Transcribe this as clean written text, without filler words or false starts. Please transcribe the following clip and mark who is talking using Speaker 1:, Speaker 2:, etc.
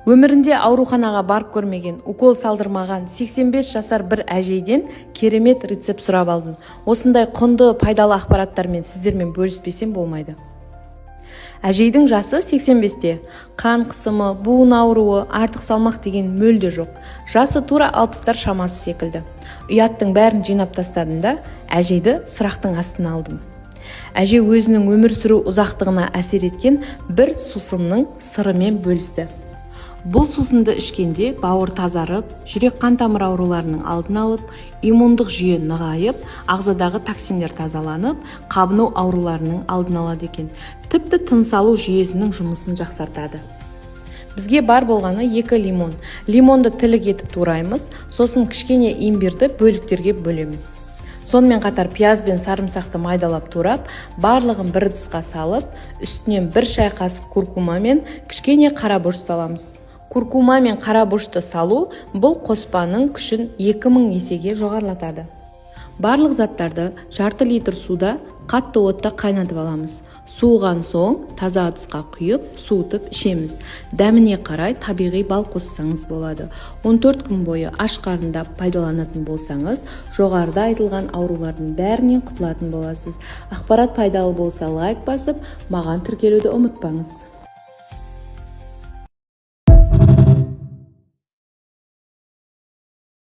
Speaker 1: Өмірінде ауруханаға барып көрмеген, укол салдырмаған 85 жасар бір әжейден керемет рецепт сұрап алдым. Осындай құнды, пайдалы ақпараттармен сіздермен бөліспесем болмайды. Әжейдің жасы 85-те. Қан қысымы, буын ауруы, артық салмақ деген мүлде жоқ. Жасы тура 60-тар шамасы секілді. Ұяттың бәрін жинап тастадым да, әжейді сұрақтың астына алдым. Әже өзінің өмір сүру ұзақтығына әсер еткен бір сусынның сырымен бөлісті. Бұл сусынды ішкенде бауыр тазарып, жүрек қан тамыр ауруларының алдын алып, иммундық жүйе нығайып, ағзадағы токсиндер тазаланып, қабыну ауруларының алдын алады екен. Тіпті тыныс алу жүйесінің жұмысын жақсартады. Бізге бар болғаны 2 лимон. Лимонды тілік етіп тураймыз, сосын кішкене имбирді бөліктерге бөлеміз. Сонымен қатар пияз бен сарымсақты майдалап турап, барлығын бір ыдысқа салып, үстінен 1 шай қасық куркума мен кішкене қарабош саламыз. Куркума мен қарабошты салу бұл қоспаның күшін 2000 есеге жоғарылатады. Барлық заттарды жарты литр суда қатты отта қайнатып аламыз. Суыған соң таза ыдысқа құйып, суытып ішеміз. Дәміне қарай табиғи бал қоссаңыз болады. 14 күн бойы аш қарында пайдаланатын болсаңыз, жоғарыда айтылған аурулардың бәрінен құтылатын боласыз. Ақпарат пайдалы болса лайк басып, маған тіркелуді ұмытпаңыз.